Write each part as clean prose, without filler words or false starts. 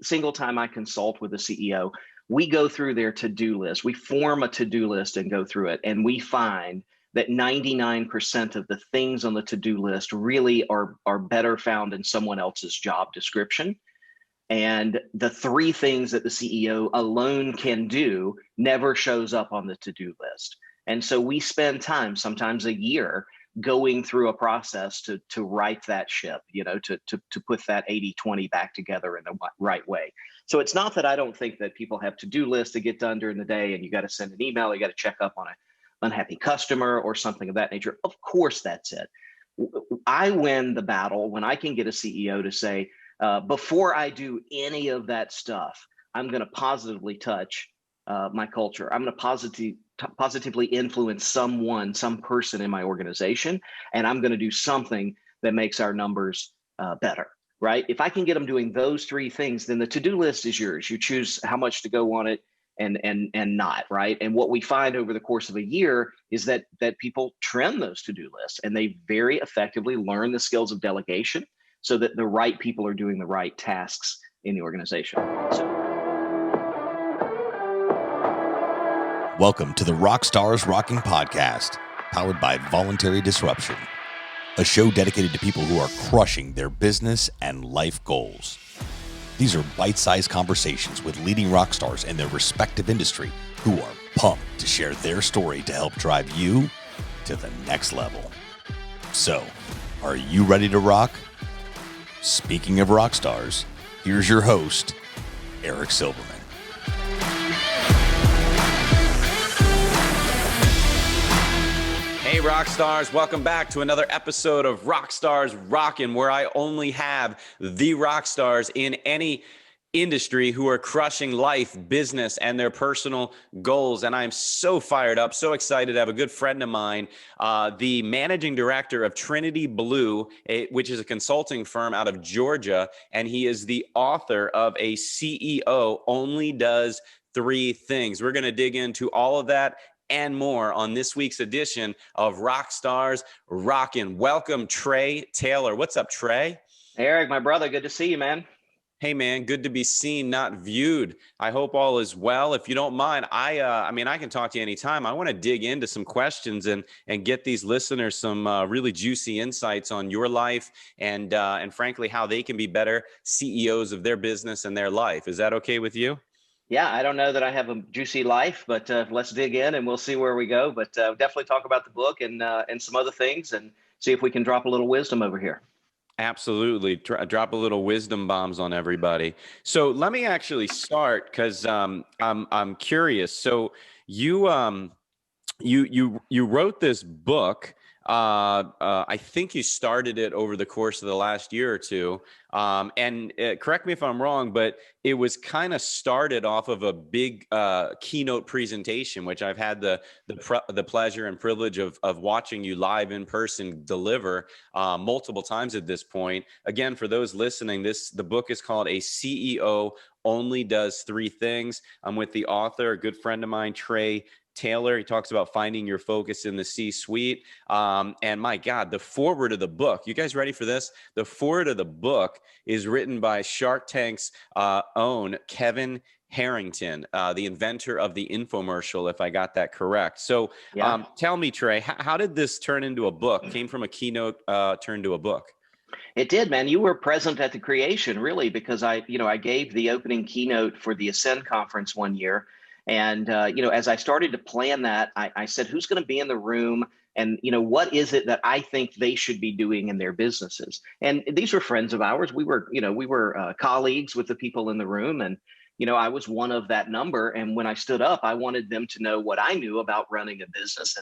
Single time I consult with a CEO, we go through their to-do list. We form a to-do list and go through it. And we find that 99% of the things on the to-do list really are better found in someone else's job description. And the 3 things that the CEO alone can do never shows up on the to-do list. And so we spend time, sometimes a year, going through a process to right that ship, to put that 80-20 back together in the right way. So it's not that I don't think that people have to-do lists to get done during the day, and you got to send an email, you got to check up on an unhappy customer or something of that nature. Of course, that's it. I win the battle when I can get a CEO to say, before I do any of that stuff, I'm going to positively touch my culture. I'm going to positively influence some person in my organization, and I'm going to do something that makes our numbers better, right? If I can get them doing those 3 things, then the to-do list is yours. You choose how much to go on it and not, right? And what we find over the course of a year is that people trim those to-do lists, and they very effectively learn the skills of delegation so that the right people are doing the right tasks in the organization. Welcome to the RockstarsRocking podcast, powered by Voluntary Disruption, a show dedicated to people who are crushing their business and life goals. These are bite-sized conversations with leading rock stars in their respective industry who are pumped to share their story to help drive you to the next level. So, are you ready to rock? Speaking of rock stars, here's your host, Eric Silverman. Hey rock stars, welcome back to another episode of RockstarsRocking, where I only have the rock stars in any industry who are crushing life, business, and their personal goals. And I'm so fired up, so excited to have a good friend of mine, the managing director of Trinity Blue, which is a consulting firm out of Georgia. And he is the author of A CEO Only Does 3 Things. We're going to dig into all of that and more on this week's edition of RockstarsRocking. Welcome, Trey Taylor. What's up, Trey? Hey, Eric, my brother, good to see you, man. Hey, man, good to be seen, not viewed. I hope all is well. If you don't mind, I can talk to you anytime. I want to dig into some questions and get these listeners some really juicy insights on your life and frankly, how they can be better CEOs of their business and their life. Is that okay with you? Yeah, I don't know that I have a juicy life, but let's dig in and we'll see where we go. But definitely talk about the book and some other things and see if we can drop a little wisdom over here. Absolutely. Drop a little wisdom bombs on everybody. So let me actually start because I'm curious. So you wrote this book. I think you started it over the course of the last year or two. And correct me if I'm wrong, but it was kind of started off of a big keynote presentation, which I've had the pleasure and privilege of watching you live in person deliver multiple times at this point. Again, for those listening, the book is called A CEO Only Does 3 Things. I'm with the author, a good friend of mine, Trey Taylor. He talks about finding your focus in the C-suite. And my God, the foreword of the book, you guys ready for this? The foreword of the book is written by Shark Tank's own Kevin Harrington, the inventor of the infomercial, if I got that correct. So yeah. Tell me, Trey, how did this turn into a book? Came from a keynote, turned to a book? It did, man. You were present at the creation, really, because I gave the opening keynote for the Ascend conference one year. And, as I started to plan that, I said, who's going to be in the room? And, what is it that I think they should be doing in their businesses? And these were friends of ours. We were colleagues with the people in the room. And, I was one of that number. And when I stood up, I wanted them to know what I knew about running a business.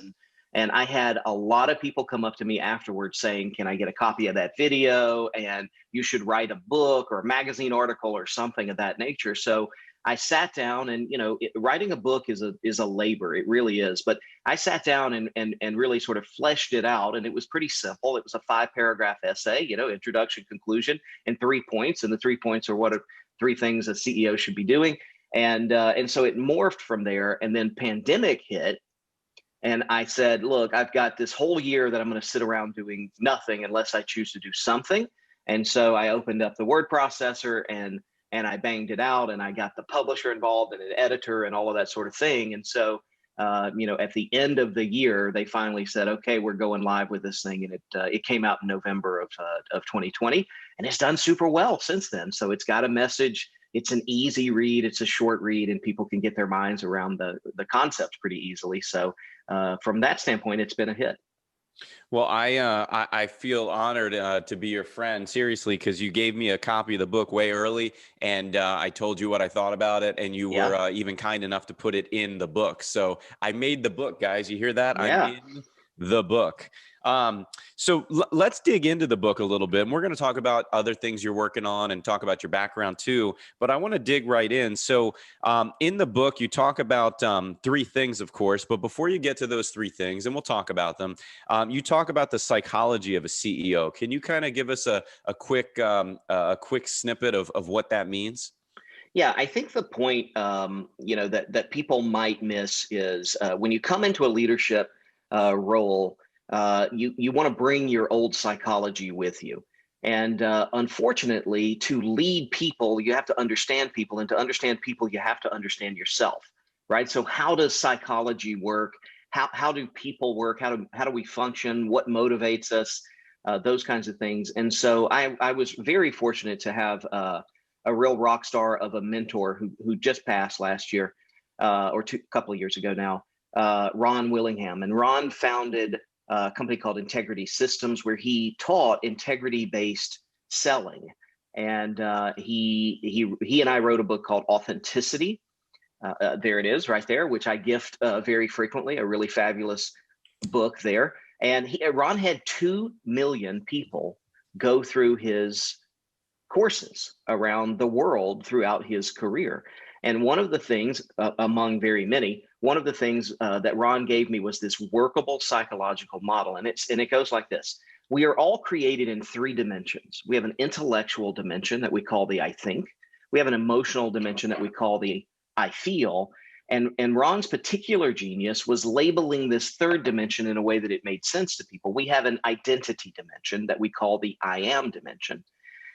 And I had a lot of people come up to me afterwards saying, can I get a copy of that video? And you should write a book or a magazine article or something of that nature. So I sat down and, writing a book is a labor. It really is. But I sat down and really sort of fleshed it out. And it was pretty simple. It was a 5-paragraph essay, introduction, conclusion, and 3 points. And the 3 points are what are 3 things a CEO should be doing. And so it morphed from there. And then pandemic hit. And I said, look, I've got this whole year that I'm going to sit around doing nothing unless I choose to do something. And so I opened up the word processor and I banged it out, and I got the publisher involved and an editor and all of that sort of thing. And so, at the end of the year, they finally said, okay, we're going live with this thing. And it came out in November of 2020, and it's done super well since then. So it's got a message. It's an easy read. It's a short read, and people can get their minds around the concepts pretty easily. So from that standpoint, it's been a hit. Well, I feel honored to be your friend, seriously, because you gave me a copy of the book way early, and I told you what I thought about it, and you were even kind enough to put it in the book. So I made the book, guys. You hear that? Yeah. I'm in the book. So let's dig into the book a little bit. And we're going to talk about other things you're working on and talk about your background too. But I want to dig right in. So in the book, you talk about three things, of course. But before you get to those three things, and we'll talk about them, you talk about the psychology of a CEO. Can you kind of give us a quick snippet of what that means? Yeah, I think the point that people might miss is when you come into a leadership role, you want to bring your old psychology with you. And unfortunately, to lead people, you have to understand people. And to understand people, you have to understand yourself, right? So how does psychology work? How do people work? How do we function? What motivates us? Those kinds of things. And so I was very fortunate to have a real rock star of a mentor who just passed last year or a couple of years ago now, Ron Willingham. And Ron founded a company called Integrity Systems, where he taught integrity-based selling. And he and I wrote a book called Authenticity. There it is right there, which I gift very frequently, a really fabulous book there. And Ron had 2 million people go through his courses around the world throughout his career. And one of the things, among very many, one of the things that Ron gave me was this workable psychological model. And it goes like this. We are all created in 3 dimensions. We have an intellectual dimension that we call the I think. We have an emotional dimension that we call the I feel. And Ron's particular genius was labeling this 3rd dimension in a way that it made sense to people. We have an identity dimension that we call the I am dimension.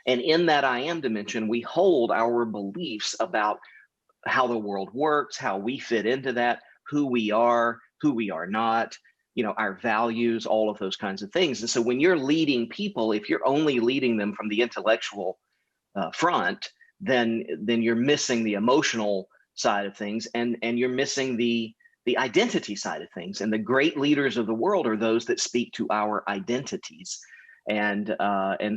And in that I am dimension, we hold our beliefs about how the world works, how we fit into that, who we are not, our values, all of those kinds of things. And so when you're leading people, if you're only leading them from the intellectual front, then you're missing the emotional side of things, and you're missing the identity side of things. And the great leaders of the world are those that speak to our identities. And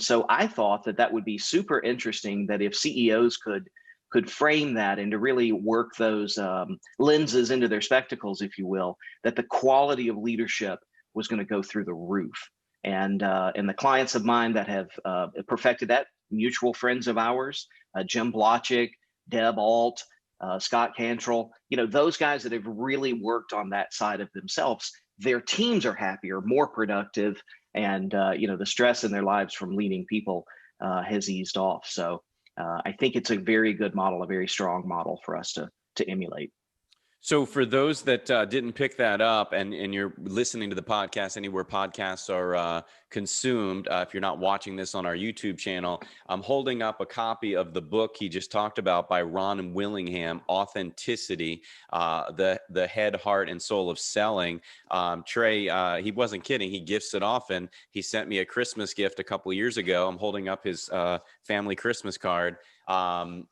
so I thought that would be super interesting, that if CEOs could frame that and to really work those lenses into their spectacles, if you will, that the quality of leadership was going to go through the roof. And the clients of mine that have perfected that, mutual friends of ours, Jim Blotchick, Deb Alt, Scott Cantrell, those guys that have really worked on that side of themselves, their teams are happier, more productive, and the stress in their lives from leading people has eased off. So I think it's a very good model, a very strong model for us to emulate. So for those that didn't pick that up, and you're listening to the podcast anywhere podcasts are consumed, if you're not watching this on our YouTube channel, I'm holding up a copy of the book he just talked about by Ron Willingham, Authenticity, the head, heart, and soul of selling. Trey, he wasn't kidding. He gifts it often. He sent me a Christmas gift a couple of years ago. I'm holding up his family Christmas card. And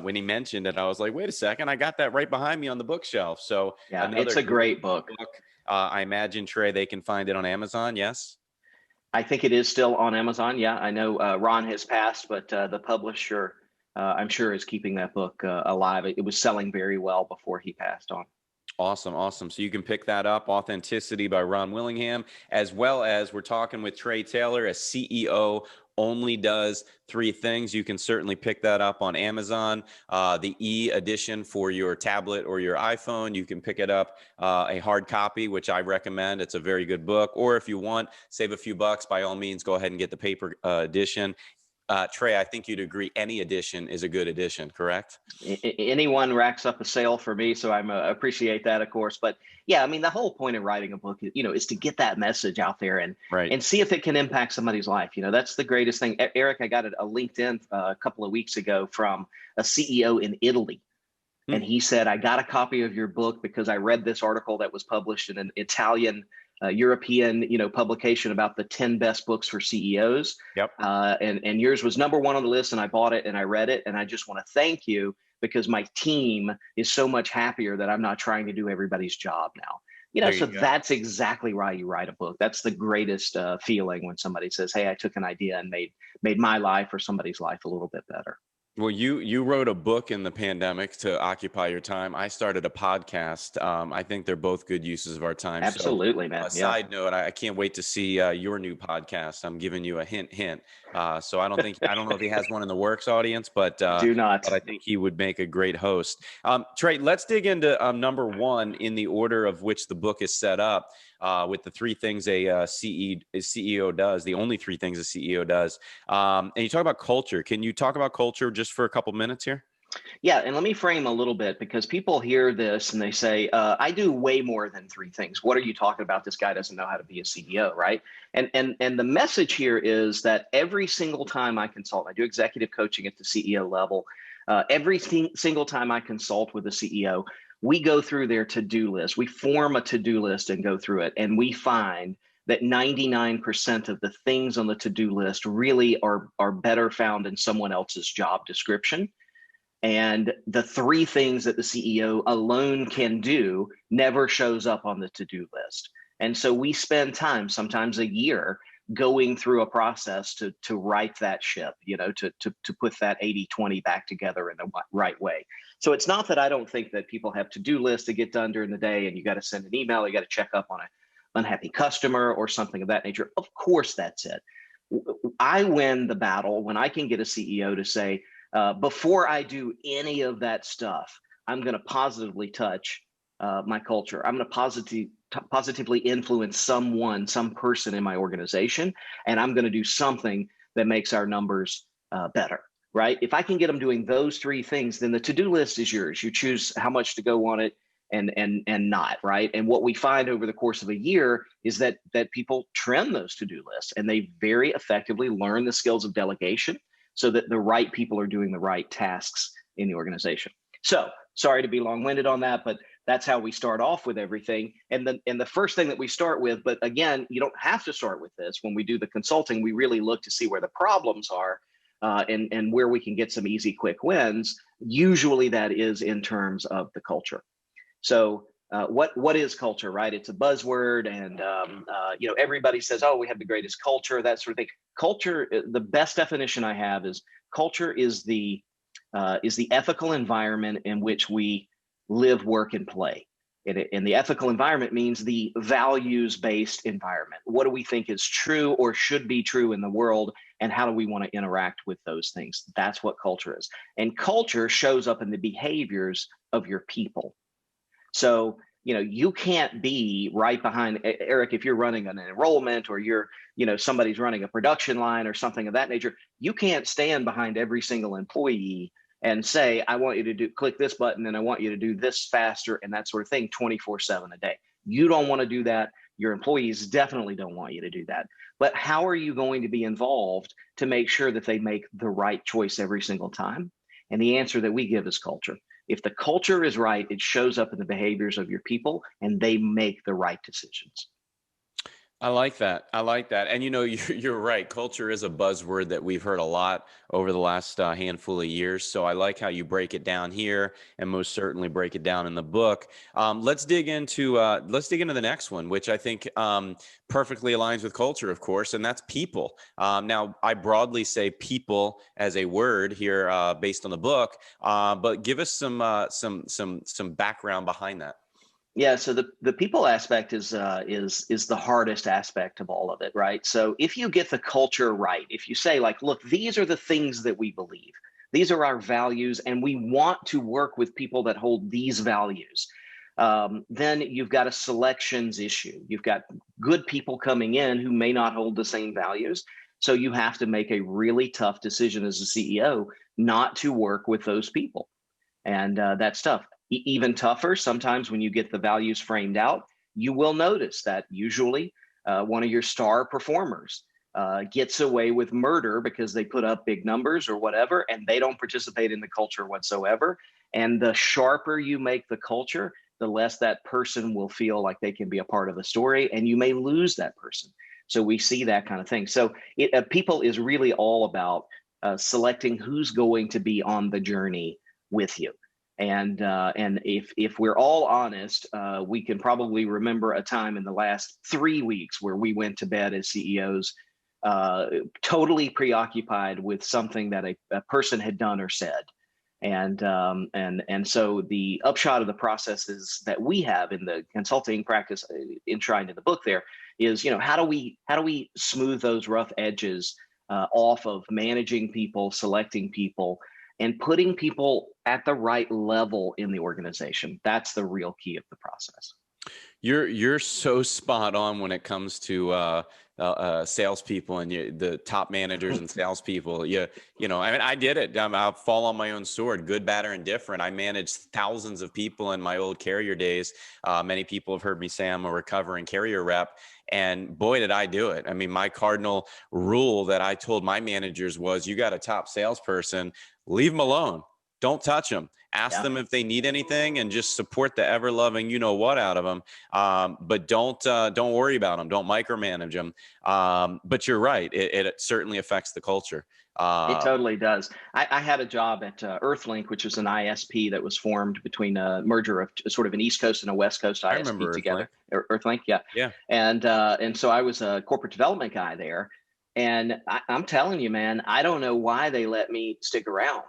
when he mentioned it, I was like, wait a second, I got that right behind me on the bookshelf. So yeah, it's a great book. I imagine, Trey, they can find it on Amazon. Yes. I think it is still on Amazon. Yeah, I know Ron has passed, but the publisher, I'm sure, is keeping that book alive. It was selling very well before he passed on. Awesome. So you can pick that up, Authenticity by Ron Willingham, as well as we're talking with Trey Taylor, a CEO only does 3 things. You can certainly pick that up on Amazon. The e-edition for your tablet or your iPhone, you can pick it up, a hard copy, which I recommend. It's a very good book. Or if you want, save a few bucks, by all means, go ahead and get the paper edition. Trey, I think you'd agree any addition is a good addition, correct? Anyone racks up a sale for me, so I'm appreciate that, of course. But yeah, I mean, the whole point of writing a book, is to get that message out there and Right. see if it can impact somebody's life. That's the greatest thing. Eric, I got a LinkedIn a couple of weeks ago from a CEO in Italy. And he said, I got a copy of your book because I read this article that was published in an Italian European, publication about the 10 best books for CEOs. Yep. And yours was number one on the list, and I bought it and I read it. And I just want to thank you because my team is so much happier that I'm not trying to do everybody's job now. So that's exactly why you write a book. That's the greatest feeling when somebody says, hey, I took an idea and made my life or somebody's life a little bit better. Well, you wrote a book in the pandemic to occupy your time. I started a podcast. I think they're both good uses of our time. Absolutely, so, man. Side note, I can't wait to see your new podcast. I'm giving you a hint. So I don't know if he has one in the works, audience, but do not. But I think he would make a great host. Trey, let's dig into number one in the order of which the book is set up. With the three things a CEO does, the only three things a CEO does. And you talk about culture. Can you talk about culture just for a couple minutes here? Yeah, and let me frame a little bit because people hear this and they say, I do way more than three things. What are you talking about? This guy doesn't know how to be a CEO, right? And the message here is that every single time I consult, I do executive coaching at the CEO level. Every single time I consult with a CEO, we go through their to-do list. We form a to-do list and go through it. And we find that 99% of the things on the to-do list really are better found in someone else's job description. And the three things that the CEO alone can do never shows up on the to-do list. And so we spend time, sometimes a year, going through a process to right that ship, to put that 80-20 back together in the right way. So it's not that I don't think that people have to-do lists to get done during the day and you got to send an email, you got to check up on an unhappy customer or something of that nature. Of course, that's it. I win the battle when I can get a CEO to say, before I do any of that stuff, I'm going to positively touch my culture. I'm going to positively influence some person in my organization, and I'm going to do something that makes our numbers better, right? If I can get them doing those three things, then the to-do list is yours. You choose how much to go on it and not, right? And what we find over the course of a year is that people trim those to-do lists and they very effectively learn the skills of delegation so that the right people are doing the right tasks in the organization. So sorry to be long-winded on that, but that's how we start off with everything. And the first thing that we start with, but again, you don't have to start with this. When we do the consulting, we really look to see where the problems are and where we can get some easy, quick wins. Usually that is in terms of the culture. So what is culture, right? It's a buzzword, and everybody says, "Oh, we have the greatest culture," that sort of thing. Culture, the best definition I have is culture is the ethical environment in which we live, work, and play. And the ethical environment means the values-based environment. What do we think is true or should be true in the world, and how do we want to interact with those things? That's what culture is. And culture shows up in the behaviors of your people. So, you can't be right behind Eric. If you're running an enrollment or somebody's running a production line or something of that nature, you can't stand behind every single employee and say, I want you to click this button and I want you to do this faster and that sort of thing 24/7 a day. You don't want to do that. Your employees definitely don't want you to do that. But how are you going to be involved to make sure that they make the right choice every single time? And the answer that we give is culture. If the culture is right, it shows up in the behaviors of your people and they make the right decisions. I like that. And you're right. Culture is a buzzword that we've heard a lot over the last handful of years. So I like how you break it down here and most certainly break it down in the book. Let's dig into the next one, which I think perfectly aligns with culture, of course, and that's people. Now, I broadly say people as a word here based on the book, but give us some background behind that. Yeah, so the people aspect is the hardest aspect of all of it, right? So if you get the culture right, if you say like, look, these are the things that we believe, these are our values, and we want to work with people that hold these values, then you've got a selections issue. You've got good people coming in who may not hold the same values, So you have to make a really tough decision as a CEO not to work with those people. And that's tough. Even tougher, sometimes when you get the values framed out, you will notice that usually one of your star performers gets away with murder because they put up big numbers or whatever, and they don't participate in the culture whatsoever. And the sharper you make the culture, the less that person will feel like they can be a part of the story, and you may lose that person. So we see that kind of thing. So people is really all about selecting who's going to be on the journey with you. And if we're all honest, we can probably remember a time in the last 3 weeks where we went to bed as CEOs totally preoccupied with something that a person had done or said. And so the upshot of the processes that we have in the consulting practice enshrined in the book there is, how do we smooth those rough edges off of managing people, selecting people, and putting people at the right level in the organization. That's the real key of the process. You're so spot on when it comes to salespeople and the top managers and salespeople. I mean, I did it. I'll fall on my own sword, good, bad, or indifferent. I managed thousands of people in my old carrier days. Many people have heard me say I'm a recovering carrier rep. And boy, did I do it. I mean, my cardinal rule that I told my managers was, you got a top salesperson, leave them alone. Don't touch them. Ask them if they need anything, and just support the ever-loving you-know-what out of them. But don't worry about them. Don't micromanage them. But you're right. It certainly affects the culture. It totally does. I had a job at Earthlink, which was an ISP that was formed between a merger of sort of an East Coast and a West Coast ISP I remember together. Earthlink. Yeah. Yeah. And so I was a corporate development guy there. And I'm telling you, man, I don't know why they let me stick around,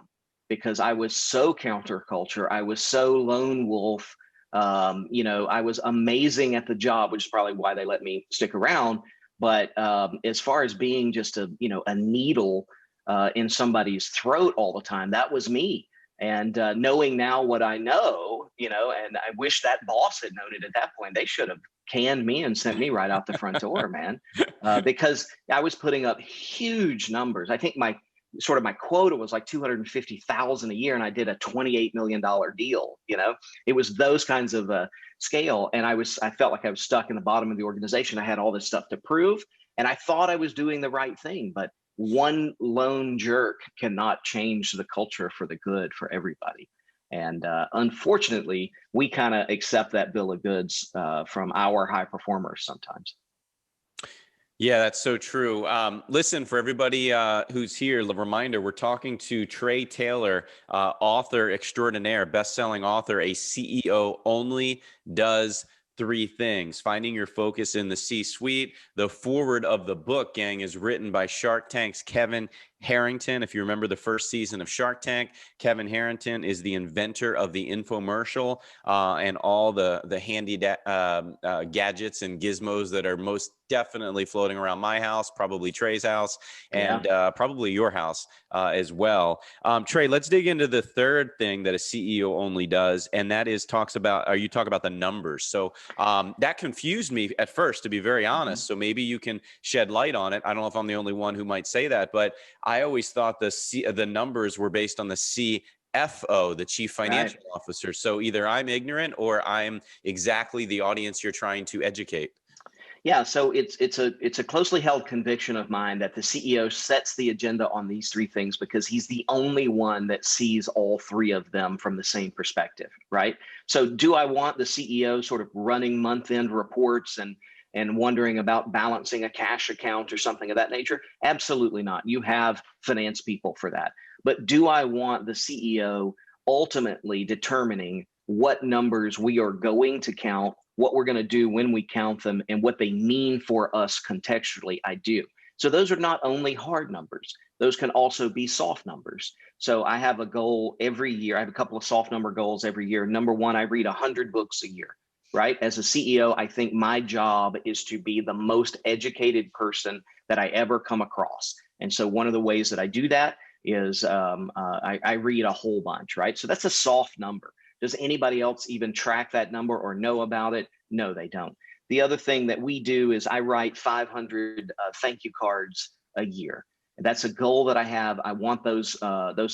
because I was so counterculture. I was so lone wolf. I was amazing at the job, which is probably why they let me stick around. But as far as being just a needle in somebody's throat all the time, that was me. And knowing now what I know, and I wish that boss had known it at that point. They should have canned me and sent me right out the front door, man, because I was putting up huge numbers. I think my quota was like 250,000 a year, and I did a $28 million deal. It was those kinds of scale, and I felt like I was stuck in the bottom of the organization. I had all this stuff to prove, and I thought I was doing the right thing, but one lone jerk cannot change the culture for the good for everybody. And unfortunately, we kind of accept that bill of goods from our high performers sometimes. Yeah, that's so true. Listen, for everybody who's here, the reminder, we're talking to Trey Taylor, author extraordinaire, best-selling author. A CEO only does 3 things: finding your focus in the C-suite. The foreword of the book, gang, is written by Shark Tank's Kevin Harrington. If you remember the first season of Shark Tank, Kevin Harrington is the inventor of the infomercial and all the handy gadgets and gizmos that are most definitely floating around my house, probably Trey's house, and probably your house as well. Trey, let's dig into the third thing that a CEO only does, and that is you talk about the numbers. So that confused me at first, to be very honest. So maybe you can shed light on it. I don't know if I'm the only one who might say that, but I always thought the numbers were based on the CFO, the Chief Financial Officer. So either I'm ignorant or I'm exactly the audience you're trying to educate. Yeah, so it's a closely held conviction of mine that the CEO sets the agenda on these 3 things because he's the only one that sees all 3 of them from the same perspective, right? So do I want the CEO sort of running month-end reports and wondering about balancing a cash account or something of that nature? Absolutely not. You have finance people for that. But do I want the CEO ultimately determining what numbers we are going to count, what we're going to do when we count them, and what they mean for us contextually? I do. So those are not only hard numbers. Those can also be soft numbers. So I have a goal every year. I have a couple of soft number goals every year. Number 1, I read 100 books a year. Right? As a CEO, I think my job is to be the most educated person that I ever come across. And so one of the ways that I do that is I read a whole bunch, right? So that's a soft number. Does anybody else even track that number or know about it? No, they don't. The other thing that we do is I write 500 thank you cards a year. That's a goal that I have. I want those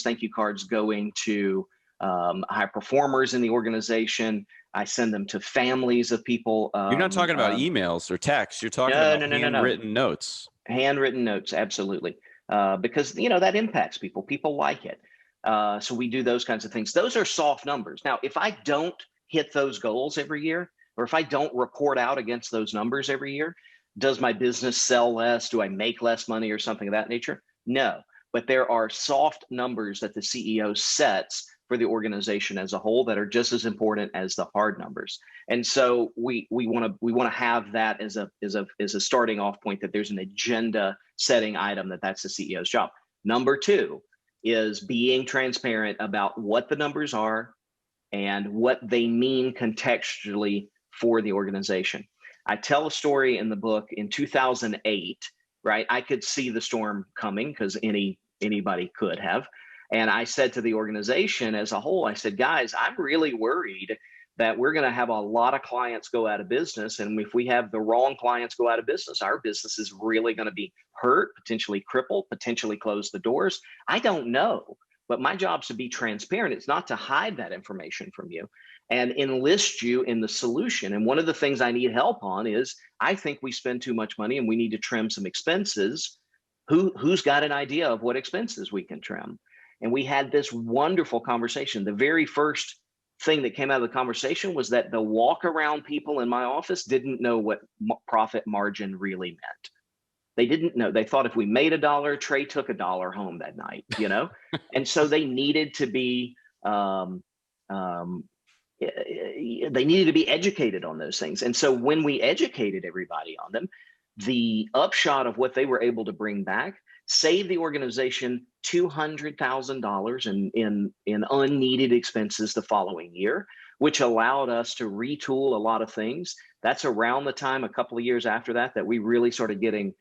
thank you cards going to high performers in the organization. I send them to families of people. You're not talking about emails or texts. You're talking about handwritten notes. Handwritten notes, absolutely. Because, you know, that impacts people. People like it. So we do those kinds of things. Those are soft numbers. Now, if I don't hit those goals every year, or if I don't report out against those numbers every year, does my business sell less? Do I make less money or something of that nature? No, but there are soft numbers that the CEO sets for the organization as a whole that are just as important as the hard numbers. And so we want to have that as a starting off point, that there's an agenda setting item that's the CEO's job. Number two is being transparent about what the numbers are and what they mean contextually for the organization. I tell a story in the book in 2008, right? I could see the storm coming because anybody could have. And I said to the organization as a whole, I said, guys, I'm really worried that we're going to have a lot of clients go out of business. And if we have the wrong clients go out of business, our business is really going to be hurt, potentially crippled, potentially close the doors. I don't know, but my job's to be transparent. It's not to hide that information from you and enlist you in the solution. And one of the things I need help on is I think we spend too much money and we need to trim some expenses. Who's got an idea of what expenses we can trim? And we had this wonderful conversation. The very first thing that came out of the conversation was that the walk around people in my office didn't know what profit margin really meant. They didn't know. They thought if we made $1, Trey took $1 home that night, you know? And so they needed to be, educated on those things. And so when we educated everybody on them, the upshot of what they were able to bring back saved the organization $200,000 in unneeded expenses the following year, which allowed us to retool a lot of things. That's around the time, a couple of years after that we really started getting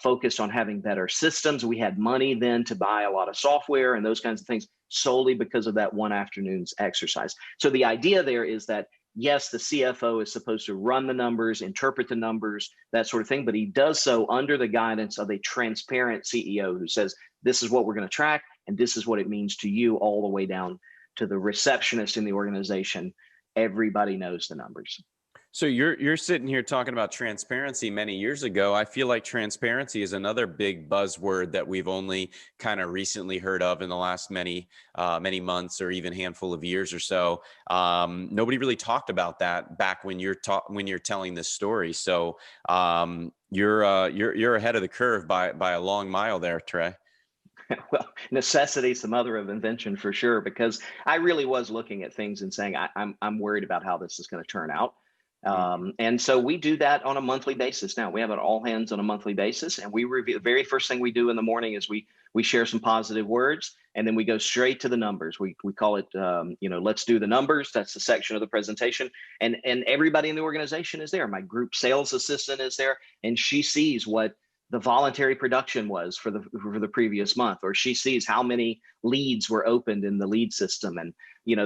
focused on having better systems. We had money then to buy a lot of software and those kinds of things solely because of that one afternoon's exercise. So the idea there is that, yes, the CFO is supposed to run the numbers, interpret the numbers, that sort of thing, but he does so under the guidance of a transparent CEO who says, this is what we're going to track, and this is what it means to you, all the way down to the receptionist in the organization. Everybody knows the numbers. So you're sitting here talking about transparency many years ago. I feel like transparency is another big buzzword that we've only kind of recently heard of in the last many months or even handful of years or so. Nobody really talked about that back when you're telling this story. So you're ahead of the curve by a long mile there, Trey. Well, necessity is the mother of invention for sure, because I really was looking at things and saying, I'm worried about how this is going to turn out. And so we do that on a monthly basis. Now we have it all hands on a monthly basis, and we review. The very first thing we do in the morning is we share some positive words, and then we go straight to the numbers. We call it, let's do the numbers. That's the section of the presentation, and everybody in the organization is there. My group sales assistant is there, and she sees what the voluntary production was for the previous month, or she sees how many leads were opened in the lead system, and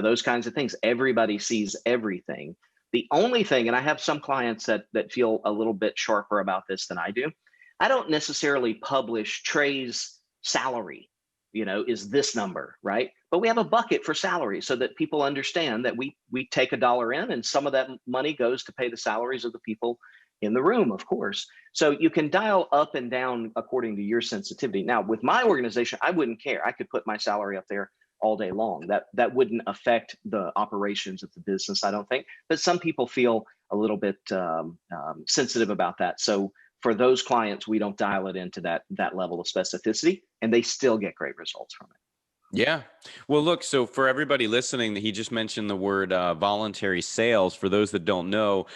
those kinds of things. Everybody sees everything. The only thing, and I have some clients that feel a little bit sharper about this than I do, I don't necessarily publish Trey's salary, is this number, right? But we have a bucket for salary so that people understand that we take $1 in, and some of that money goes to pay the salaries of the people in the room, of course. So you can dial up and down according to your sensitivity. Now, with my organization, I wouldn't care. I could put my salary up there all day long. That wouldn't affect the operations of the business, I don't think. But some people feel a little bit sensitive about that. So for those clients, we don't dial it into that level of specificity, and they still get great results from it. Yeah. Well, look, so for everybody listening, he just mentioned the word voluntary sales. For those that don't know,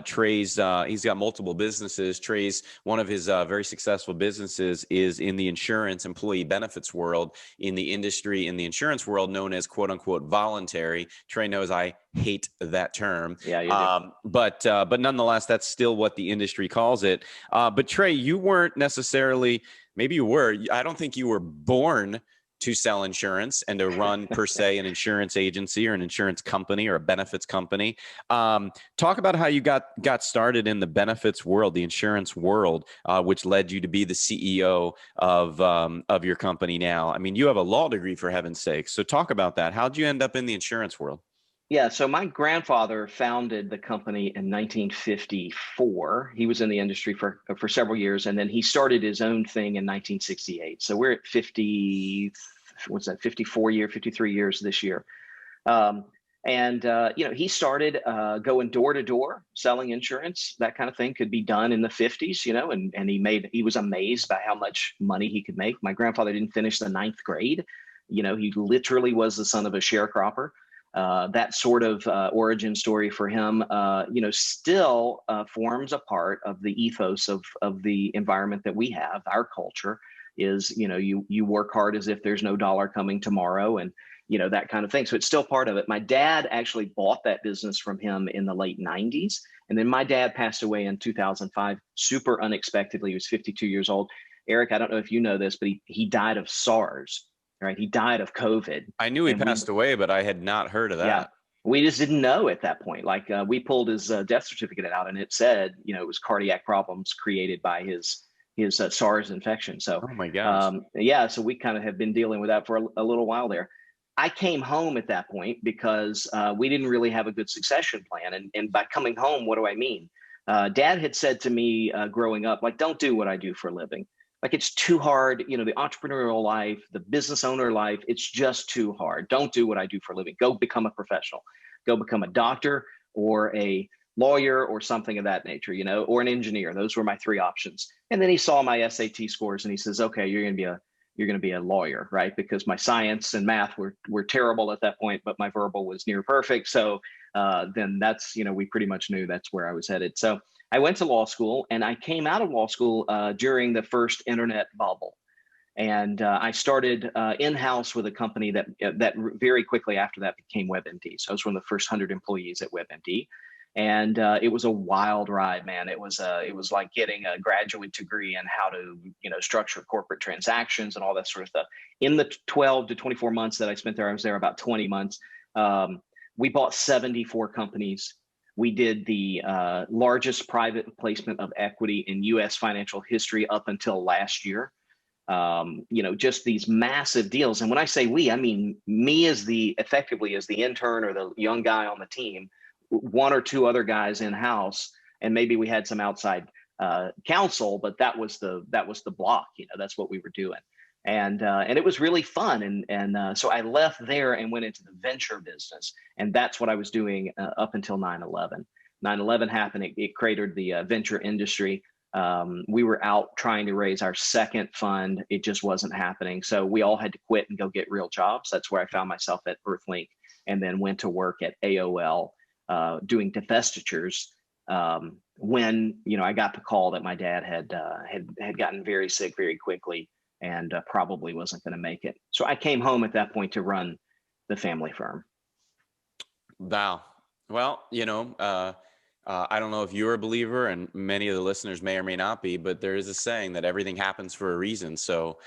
Treys, he's got multiple businesses. Treys, one of his very successful businesses is in the insurance employee benefits world, in the industry, in the insurance world, known as quote unquote voluntary. Trey knows I hate that term. Yeah, you do. But nonetheless, that's still what the industry calls it. But Trey, you weren't necessarily, maybe you were, I don't think you were born to sell insurance and to run per se an insurance agency or an insurance company or a benefits company. Talk about how you got started in the benefits world, the insurance world, which led you to be the CEO of your company now. I mean, you have a law degree, for heaven's sake. So talk about that. How'd you end up in the insurance world? Yeah, so my grandfather founded the company in 1954. He was in the industry for several years, and then he started his own thing in 1968. So we're at 53 years this year. He started going door to door, selling insurance. That kind of thing could be done in the 50s, and he was amazed by how much money he could make. My grandfather didn't finish the ninth grade. He literally was the son of a sharecropper. That sort of origin story for him, still forms a part of the ethos of the environment that we have. Our culture is, you work hard as if there's no dollar coming tomorrow, and that kind of thing. So it's still part of it. My dad actually bought that business from him in the late 90s. And then my dad passed away in 2005, super unexpectedly. He was 52 years old. Eric, I don't know if you know this, but he died of SARS. Right, he died of COVID. I knew he passed away, but I had not heard of that. Yeah, we just didn't know at that point. Like we pulled his death certificate out, and it said, it was cardiac problems created by his SARS infection. So, oh my gosh, so we kind of have been dealing with that for a little while there. I came home at that point because we didn't really have a good succession plan, and by coming home, what do I mean? Dad had said to me growing up, like, don't do what I do for a living. Like, it's too hard, the entrepreneurial life, the business owner life, it's just too hard. Don't do what I do for a living. Go become a professional. Go become a doctor or a lawyer or something of that nature, or an engineer. Those were my three options. And then he saw my SAT scores and he says, okay, you're going to be a lawyer, right? Because my science and math were terrible at that point, but my verbal was near perfect. So then that's, we pretty much knew that's where I was headed. So I went to law school, and I came out of law school during the first internet bubble. And I started in-house with a company that very quickly after that became WebMD. So I was one of the first 100 employees at WebMD. And it was a wild ride, man. It was like getting a graduate degree in how to, structure corporate transactions and all that sort of stuff. In the 12 to 24 months that I spent there, I was there about 20 months. We bought 74 companies. We did the largest private placement of equity in U.S. financial history up until last year. Just these massive deals. And when I say we, I mean me effectively as the intern or the young guy on the team, one or two other guys in-house, and maybe we had some outside counsel, but that was the block. That's what we were doing. And it was really fun. And so I left there and went into the venture business. And that's what I was doing up until 9/11. 9/11 happened. It cratered the venture industry. We were out trying to raise our second fund. It just wasn't happening. So we all had to quit and go get real jobs. That's where I found myself at Earthlink, and then went to work at AOL doing divestitures. When I got the call that my dad had gotten very sick very quickly, and probably wasn't going to make it. So I came home at that point to run the family firm. Wow. Well, I don't know if you're a believer, and many of the listeners may or may not be, but there is a saying that everything happens for a reason. So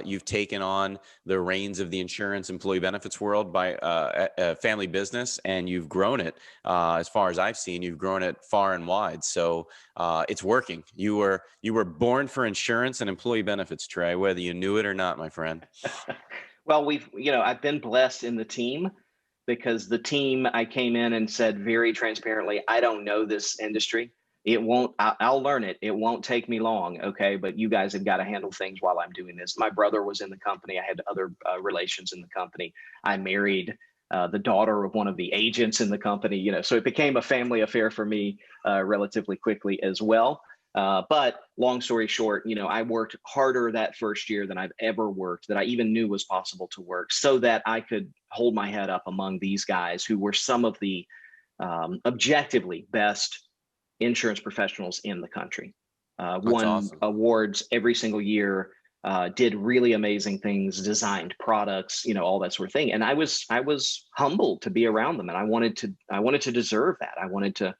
you've taken on the reins of the insurance employee benefits world by a family business, and you've grown it. As far as I've seen, you've grown it far and wide. So it's working. You were born for insurance and employee benefits, Trey, whether you knew it or not, my friend. Well, I've been blessed in the team, because the team, I came in and said very transparently, I don't know this industry. I'll learn it. It won't take me long. Okay. But you guys have got to handle things while I'm doing this. My brother was in the company. I had other relations in the company. I married the daughter of one of the agents in the company, so it became a family affair for me relatively quickly as well. But long story short, I worked harder that first year than I've ever worked, that I even knew was possible to work, so that I could hold my head up among these guys who were some of the objectively best insurance professionals in the country. Won awesome awards every single year, did really amazing things, designed products, all that sort of thing. And I was humbled to be around them, and I wanted to deserve that. I wanted to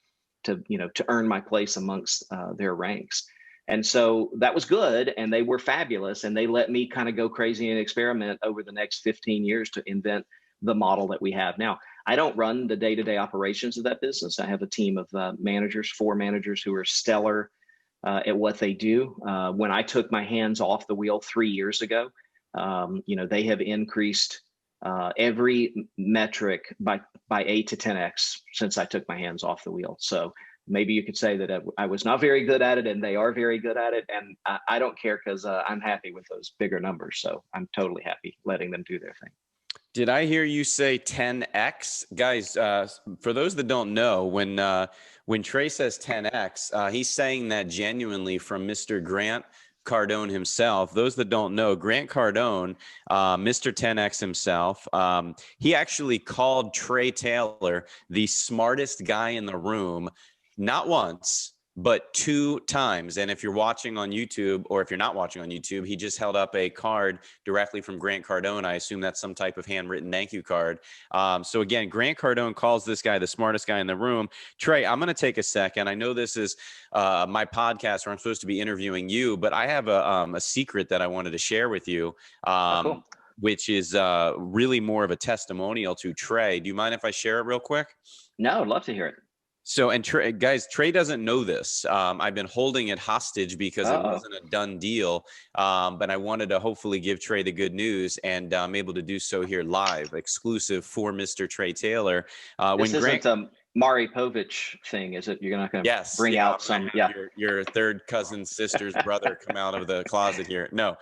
earn my place amongst their ranks. And so that was good. And they were fabulous. And they let me kind of go crazy and experiment over the next 15 years to invent the model that we have now. I don't run the day-to-day operations of that business. I have a team of managers, 4 managers who are stellar at what they do. When I took my hands off the wheel 3 years ago, they have increased every metric by 8 to 10x since I took my hands off the wheel. So maybe you could say that I was not very good at it, and they are very good at it. And I don't care, because I'm happy with those bigger numbers. So I'm totally happy letting them do their thing. Did I hear you say 10x? Guys, for those that don't know, when Trey says 10x, he's saying that genuinely from Mr. Grant Cardone himself. Those that don't know, Grant Cardone, Mr. 10x himself, he actually called Trey Taylor the smartest guy in the room, not once, but 2 times. And if you're watching on YouTube, or if you're not watching on YouTube, he just held up a card directly from Grant Cardone. I assume that's some type of handwritten thank you card. So again, Grant Cardone calls this guy the smartest guy in the room. Trey, I'm going to take a second. I know this is my podcast where I'm supposed to be interviewing you, but I have a secret that I wanted to share with you. Cool. Which is really more of a testimonial to Trey. Do you mind if I share it real quick? No, I'd love to hear it. So, and Trey, guys, Trey doesn't know this. I've been holding it hostage because it wasn't a done deal. But I wanted to hopefully give Trey the good news, and I'm able to do so here live, exclusive for Mr. Trey Taylor. This isn't a Maury Povich thing, is it? You're not going to bring out some, your third cousin's sister's brother come out of the closet here. No.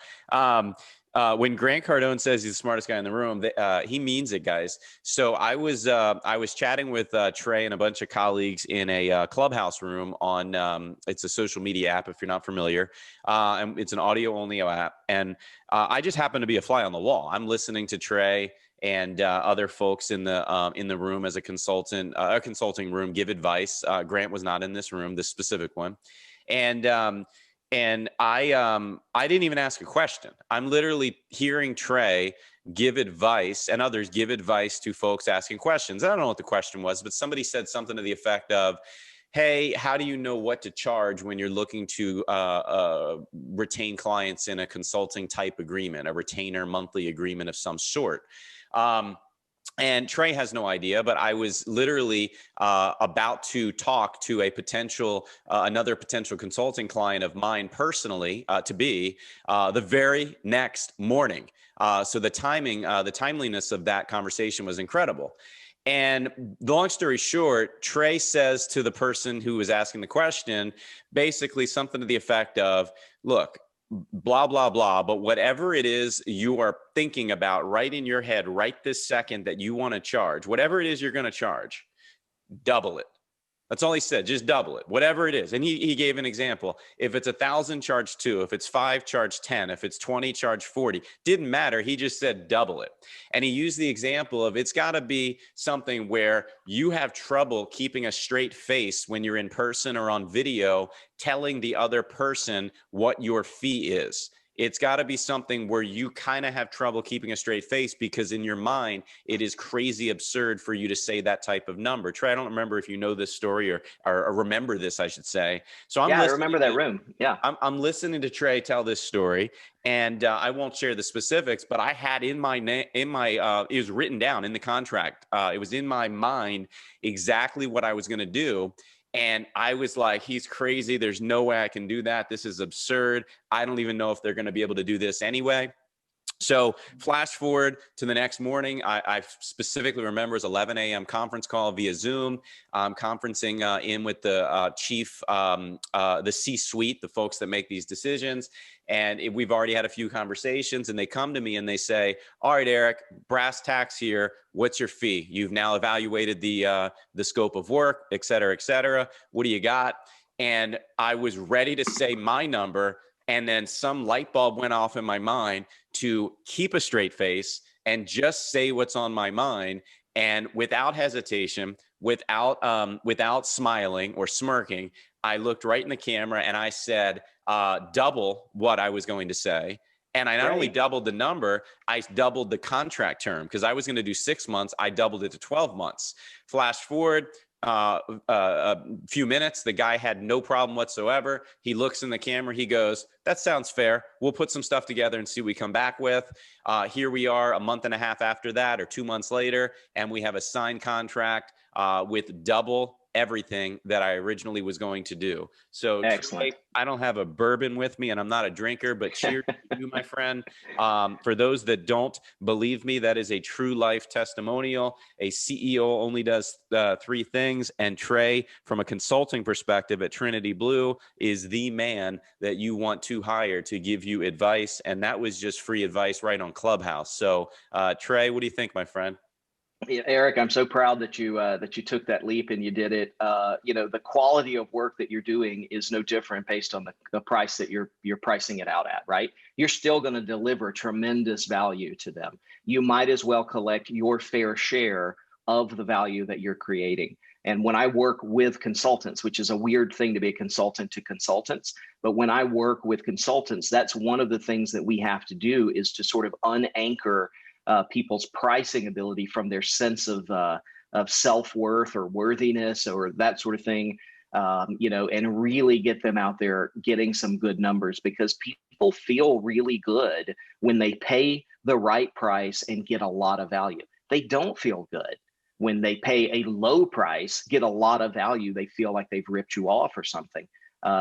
When Grant Cardone says he's the smartest guy in the room, he means it, guys. So I was chatting with Trey and a bunch of colleagues in a Clubhouse room on it's a social media app if you're not familiar, and it's an audio only app. And I just happened to be a fly on the wall. I'm listening to Trey and other folks in the room as a consultant, a consulting room, give advice. Grant was not in this room, this specific one, and I didn't even ask a question. I'm literally hearing Trey give advice and others give advice to folks asking questions. I don't know what the question was, but somebody said something to the effect of, hey, how do you know what to charge when you're looking to retain clients in a consulting type agreement, a retainer monthly agreement of some sort? And Trey has no idea, but I was literally about to talk to a potential, another potential consulting client of mine personally, the very next morning. So the timeliness of that conversation was incredible. And long story short, Trey says to the person who was asking the question, basically something to the effect of, look, blah, blah, blah. But whatever it is you are thinking about right in your head, right this second that you want to charge, whatever it is you're going to charge, double it. That's all he said. Just double it, whatever it is. And he gave an example. If it's 1,000, charge 2. If it's 5, charge 10. If it's 20, charge 40. Didn't matter. He just said double it. And he used the example of it's got to be something where you have trouble keeping a straight face when you're in person or on video, telling the other person what your fee is. It's got to be something where you kind of have trouble keeping a straight face because in your mind, it is crazy absurd for you to say that type of number. Trey, I don't remember if you know this story or remember this, I should say. So I remember that room. Yeah. I'm listening to Trey tell this story, and I won't share the specifics, but I had it was written down in the contract. It was in my mind exactly what I was going to do. And I was like, he's crazy. There's no way I can do that. This is absurd. I don't even know if they're going to be able to do this anyway. So flash forward to the next morning. I specifically remember it was 11 a.m. conference call via Zoom. I'm conferencing in with the chief, the C-suite, the folks that make these decisions. And we've already had a few conversations, and they come to me and they say, all right, Eric, brass tacks here. What's your fee? You've now evaluated the scope of work, et cetera, et cetera. What do you got? And I was ready to say my number. And then some light bulb went off in my mind to keep a straight face and just say what's on my mind. And without hesitation, without smiling or smirking, I looked right in the camera and I said, double what I was going to say. And I not only doubled the number, I doubled the contract term because I was going to do 6 months. I doubled it to 12 months. Flash forward, a few minutes. The guy had no problem whatsoever. He looks in the camera. He goes, that sounds fair. We'll put some stuff together and see what we come back with. Here we are a month and a half after that, or 2 months later, and we have a signed contract with double everything that I originally was going to do. So Excellent. Trey, I don't have a bourbon with me and I'm not a drinker, but cheers to you, my friend. For those that don't believe me, that is a true life testimonial. A CEO only does 3 things. And Trey, from a consulting perspective at Trinity Blue, is the man that you want to hire to give you advice. And that was just free advice right on Clubhouse. So Trey, what do you think, my friend? Yeah, Eric, I'm so proud that you took that leap and you did it. The quality of work that you're doing is no different based on the price that you're pricing it out at, right? You're still going to deliver tremendous value to them. You might as well collect your fair share of the value that you're creating. And when I work with consultants, which is a weird thing to be a consultant to consultants, but when I work with consultants, that's one of the things that we have to do, is to sort of unanchor people's pricing ability from their sense of self-worth or worthiness or that sort of thing, and really get them out there getting some good numbers, because people feel really good when they pay the right price and get a lot of value. They don't feel good when they pay a low price, get a lot of value. They feel like they've ripped you off or something.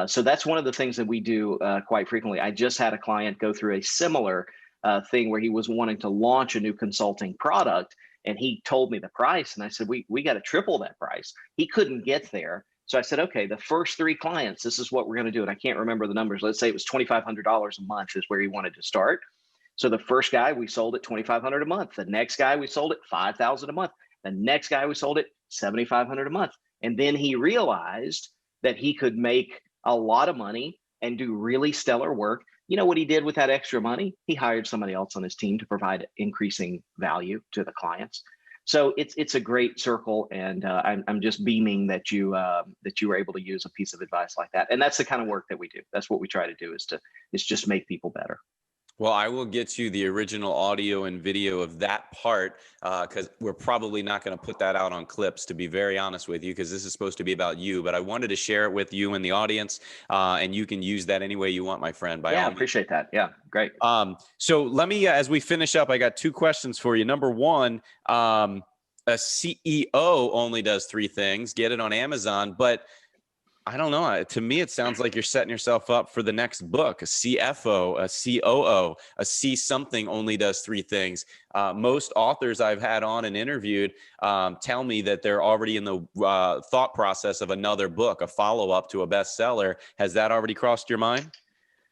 So that's one of the things that we do quite frequently. I just had a client go through a similar thing where he was wanting to launch a new consulting product, and he told me the price, and I said, we got to triple that price. He couldn't get there. So I said, okay, the first 3 clients, this is what we're going to do. And I can't remember the numbers. Let's say it was $2,500 a month is where he wanted to start. So the first guy, we sold at $2,500 a month. The next guy, we sold at $5,000 a month. The next guy, we sold at $7,500 a month. And then he realized that he could make a lot of money and do really stellar work. You know what he did with that extra money? He hired somebody else on his team to provide increasing value to the clients. So it's a great circle, and I'm just beaming that you were able to use a piece of advice like that. And that's the kind of work that we do. That's what we try to do, is just make people better. Well, I will get you the original audio and video of that part, because we're probably not going to put that out on clips, to be very honest with you, because this is supposed to be about you. But I wanted to share it with you and the audience, and you can use that any way you want, my friend. Yeah, I appreciate that. Yeah, great. So let me, as we finish up, I got 2 questions for you. Number one, a CEO only does 3 things. Get it on Amazon, but I don't know. To me, it sounds like you're setting yourself up for the next book. A CFO, a COO, a C something only does 3 things. Most authors I've had on and interviewed tell me that they're already in the thought process of another book, a follow-up to a bestseller. Has that already crossed your mind?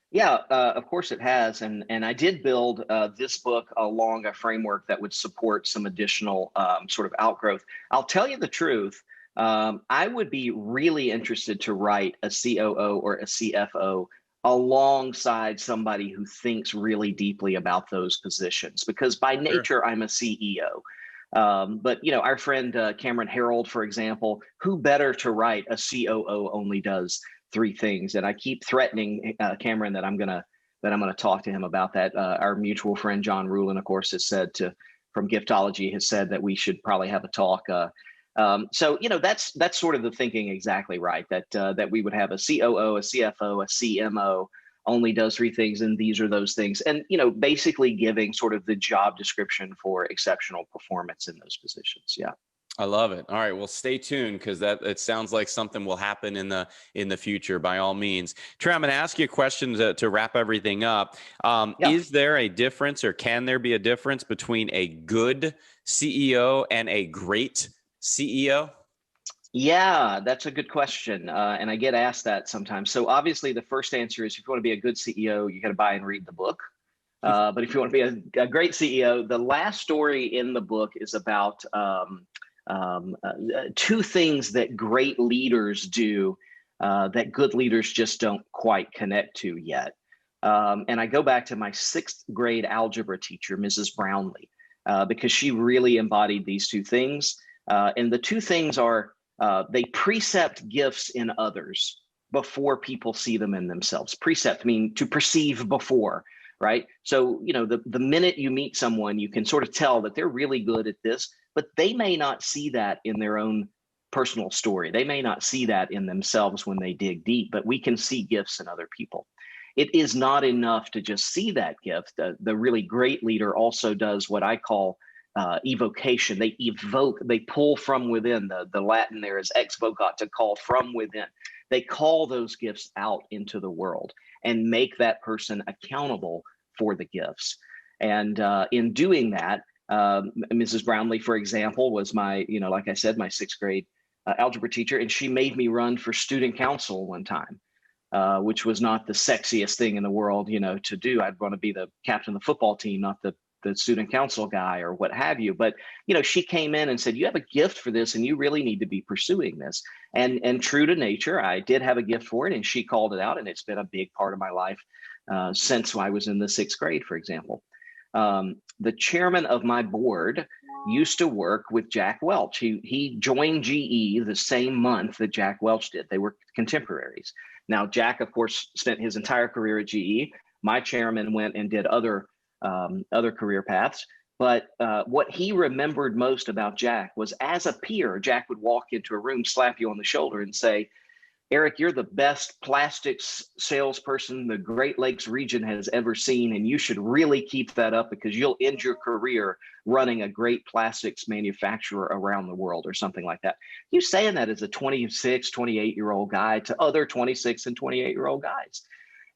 Yeah, of course it has. And I did build this book along a framework that would support some additional sort of outgrowth. I'll tell you the truth. I would be really interested to write a COO or a CFO alongside somebody who thinks really deeply about those positions, because by nature, I'm a CEO. But, our friend Cameron Herold, for example, who better to write a COO only does 3 things? And I keep threatening Cameron that I'm gonna talk to him about that. Our mutual friend John Rulin, of course, from Giftology has said that we should probably have a talk. So that's sort of the thinking exactly right, that we would have a COO, a CFO, a CMO only does 3 things, and these are those things, and basically giving sort of the job description for exceptional performance in those positions. Yeah. I love it. All right. Well, stay tuned, because it sounds like something will happen in the future, by all means. Trey, I'm going to ask you a question to wrap everything up. Is there a difference, or can there be a difference between a good CEO and a great CEO? Yeah, that's a good question. And I get asked that sometimes. So obviously the first answer is, if you want to be a good CEO, you got to buy and read the book. But if you want to be a great CEO, the last story in the book is about 2 things that great leaders do that good leaders just don't quite connect to yet. And I go back to my 6th grade algebra teacher, Mrs. Brownlee, because she really embodied these 2 things. And the 2 things are, they precept gifts in others before people see them in themselves. Precept mean to perceive before, right? So, the minute you meet someone, you can sort of tell that they're really good at this, but they may not see that in their own personal story. They may not see that in themselves when they dig deep, but we can see gifts in other people. It is not enough to just see that gift. The really great leader also does what I call evocation. They evoke, they pull from within. The Latin there is ex vocat, to call from within. They call those gifts out into the world and make that person accountable for the gifts. And in doing that, Mrs. Brownlee, for example, was my, like I said, my 6th grade algebra teacher, and she made me run for student council one time, which was not the sexiest thing in the world, to do. I'd want to be the captain of the football team, not the student council guy or what have you. But, she came in and said, you have a gift for this and you really need to be pursuing this. And true to nature, I did have a gift for it, and she called it out. And it's been a big part of my life since I was in the 6th grade, for example. The chairman of my board used to work with Jack Welch. He joined GE the same month that Jack Welch did. They were contemporaries. Now, Jack, of course, spent his entire career at GE. My chairman went and did other career paths. But what he remembered most about Jack was, as a peer, Jack would walk into a room, slap you on the shoulder and say, Eric, you're the best plastics salesperson the Great Lakes region has ever seen, and you should really keep that up because you'll end your career running a great plastics manufacturer around the world, or something like that. You saying that as a 26, 28-year-old guy to other 26 and 28-year-old guys.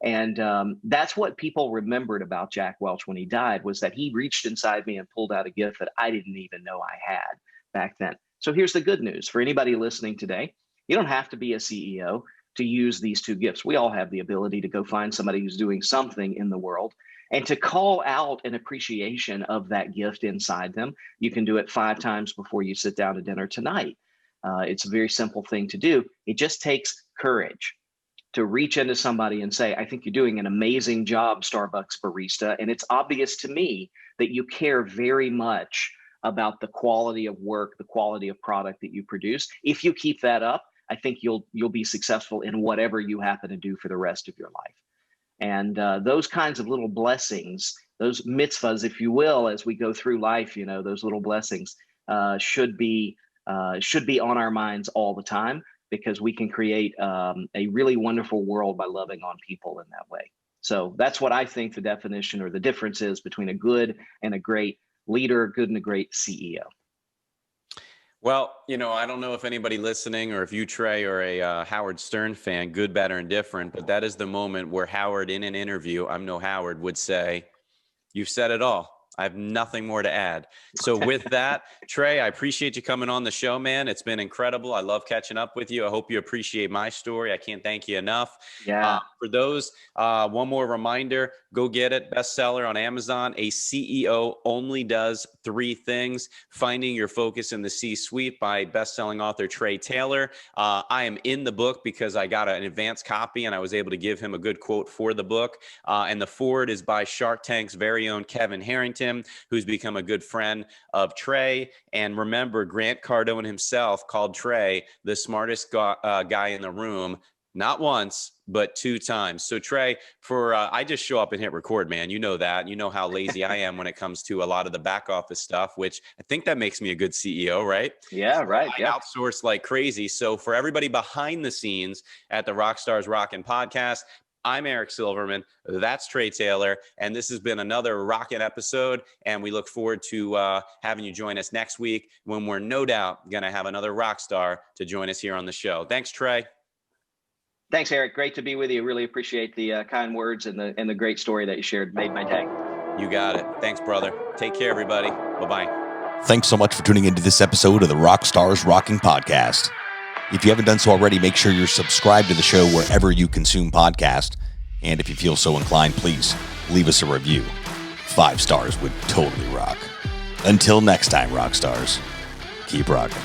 And that's what people remembered about Jack Welch when he died, was that he reached inside me and pulled out a gift that I didn't even know I had back then. So here's the good news for anybody listening today. You don't have to be a CEO to use these 2 gifts. We all have the ability to go find somebody who's doing something in the world and to call out an appreciation of that gift inside them. You can do it 5 times before you sit down to dinner tonight. It's a very simple thing to do. It just takes courage to reach into somebody and say, I think you're doing an amazing job, Starbucks barista. And it's obvious to me that you care very much about the quality of work, the quality of product that you produce. If you keep that up, I think you'll be successful in whatever you happen to do for the rest of your life. And those kinds of little blessings, those mitzvahs, if you will, as we go through life, those little blessings should be on our minds all the time, because we can create a really wonderful world by loving on people in that way. So that's what I think the definition or the difference is between a good and a great leader, good and a great CEO. Well, I don't know if anybody listening or if you, Trey, are a Howard Stern fan, good, better, and different, but that is the moment where Howard, in an interview, I'm no Howard, would say, you've said it all. I have nothing more to add. So with that, Trey, I appreciate you coming on the show, man. It's been incredible. I love catching up with you. I hope you appreciate my story. I can't thank you enough. Yeah. For those, one more reminder, go get it. Bestseller on Amazon. A CEO only does 3 things. Finding Your Focus in the C-Suite by best-selling author Trey Taylor. I am in the book because I got an advance copy and I was able to give him a good quote for the book. And the forward is by Shark Tank's very own Kevin Harrington, who's become a good friend of Trey. And remember, Grant Cardone himself called Trey the smartest guy in the room, not once, but 2 times. So Trey, I just show up and hit record, man. You know that. You know how lazy I am when it comes to a lot of the back office stuff, which I think that makes me a good CEO, right? Yeah, right. I outsource like crazy. So for everybody behind the scenes at the RockstarsRocking podcast, I'm Eric Silverman. That's Trey Taylor. And this has been another rockin' episode. And we look forward to having you join us next week when we're no doubt going to have another rock star to join us here on the show. Thanks, Trey. Thanks, Eric. Great to be with you. Really appreciate the kind words and the great story that you shared. Made my day. You got it. Thanks, brother. Take care, everybody. Bye-bye. Thanks so much for tuning into this episode of the RockstarsRocking podcast. If you haven't done so already, make sure you're subscribed to the show wherever you consume podcasts. And if you feel so inclined, please leave us a review. 5 stars would totally rock. Until next time, rock stars, keep rocking.